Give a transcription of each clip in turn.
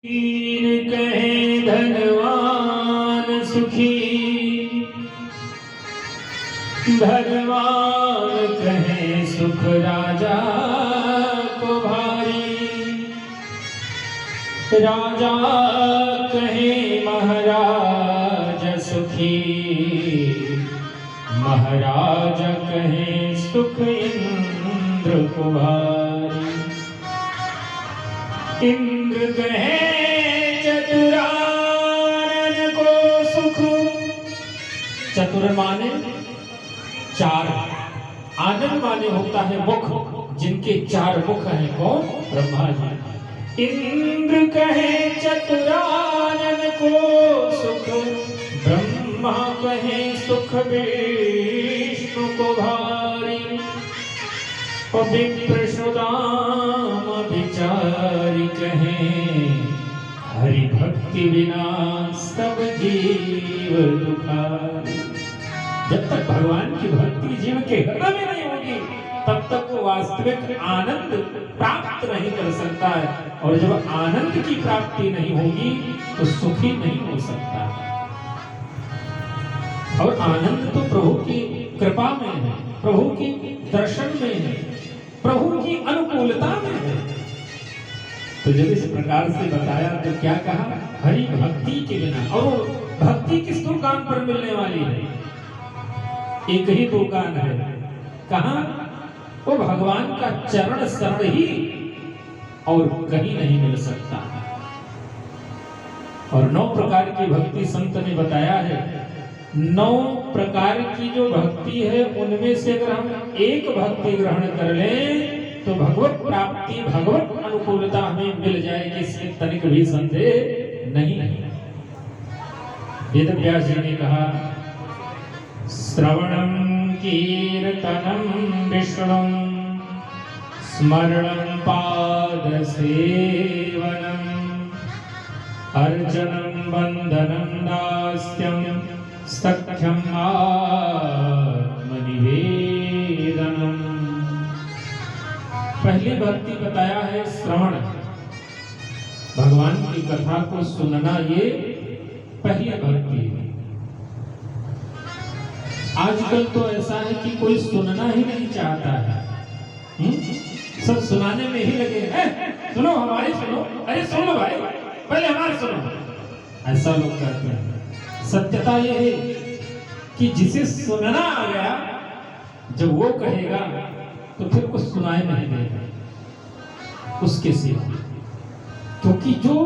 वीर कहे धनवान सुखी, धनवान कहे सुख राजा को भारी, राजा कहे महाराज सुखी, महाराज कहे सुख इंद्र को भारी। इंद्र कहे चतुरानन को सुख, चतुर माने चार, आनंद माने होता है मुख, जिनके चार मुख हैं कौन? ब्रह्मा जी। इंद्र कहे चतुरानन को सुख, ब्रह्मा कहे सुख विष्णु को भारी। विप्र सुदाम विचारी कहे, हरि भक्ति बिना सब जीव दुखारी। जब तक भगवान की भक्ति जीव के हृदय में नहीं होगी, तब तक वो वास्तविक आनंद प्राप्त नहीं कर सकता है, और जब आनंद की प्राप्ति नहीं होगी तो सुखी नहीं हो सकता। और आनंद तो प्रभु की कृपा में है, प्रभु की दर्शन में है, प्रभु की अनुकूलता में है। तो जब इस प्रकार से बताया तो क्या कहा? हरि भक्ति के बिना। और भक्ति किस दुकान पर मिलने वाली है? एक ही दुकान है। कहां? वो भगवान का चरण शरण ही, और कहीं नहीं मिल सकता। और 9 प्रकार की भक्ति संत ने बताया है। 9 प्रकार की जो भक्ति है, उनमें से अगर हम एक भक्ति ग्रहण कर लें तो भगवत प्राप्ति, भगवत अनुकूलता हमें मिल जाएगी, इसमें तनिक भी संदेह नहीं है। वेद व्यास जी ने कहा, श्रवणं कीर्तनं विष्णुं, स्मरणं पाद सेवनं, अर्चनं वंदनं दास्यं, सख्यं आत्मनिवेदनम्। पहली भक्ति बताया है श्रवण, भगवान की कथा को सुनना, ये पहली भक्ति है। आजकल तो ऐसा है कि कोई सुनना ही नहीं चाहता है, सब सुनाने में ही लगे हैं। सुनो हमारी सुनो, अरे सुन लो भाई, पहले हमारे सुनो, ऐसा लोग कहते हैं। सत्यता यह है कि जिसे सुनना आ गया, जब वो कहेगा तो फिर कुछ सुनाए नहीं देगा उसके सिवा, क्योंकि जो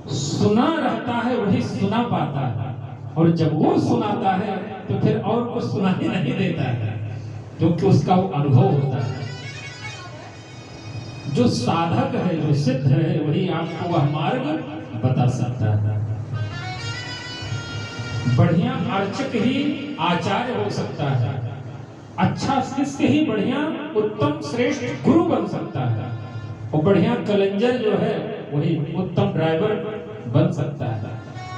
सुना रहता है वही सुना पाता है, और जब वो सुनाता है तो फिर और कुछ सुनाने नहीं देता है, क्योंकि उसका वो अनुभव होता है। जो साधक है, जो सिद्ध है, वही आपको वह मार्ग बता सकता है। बढ़िया अर्चक ही आचार्य हो सकता है, अच्छा शिष्य ही बढ़िया उत्तम श्रेष्ठ गुरु बन सकता है, और बढ़िया कलंजर जो है वही उत्तम ड्राइवर बन सकता है।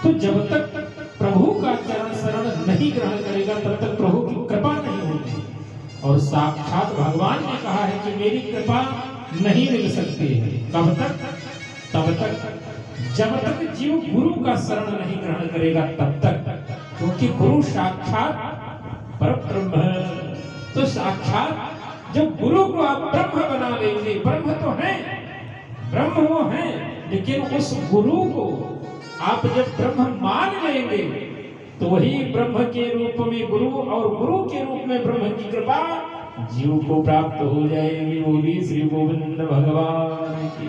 तो जब तक प्रभु का चरण शरण नहीं ग्रहण करेगा, तब तक प्रभु की कृपा नहीं होगी। और साक्षात भगवान ने कहा है कि मेरी कृपा नहीं मिल सकती है। कब तक? तब तक जब तक जीव गुरु का शरण नहीं ग्रहण करेगा, तब तक, क्योंकि गुरु साक्षात परब्रह्म है। तो साक्षात जब गुरु को आप ब्रह्म बना लेंगे, ब्रह्म तो है, ब्रह्म वो है, लेकिन उस गुरु को आप जब ब्रह्म मान लेंगे तो वही ब्रह्म के रूप में गुरु, और गुरु के रूप में ब्रह्म की कृपा जीव को प्राप्त हो जाएगी। बोली श्री गोविंद भगवान की।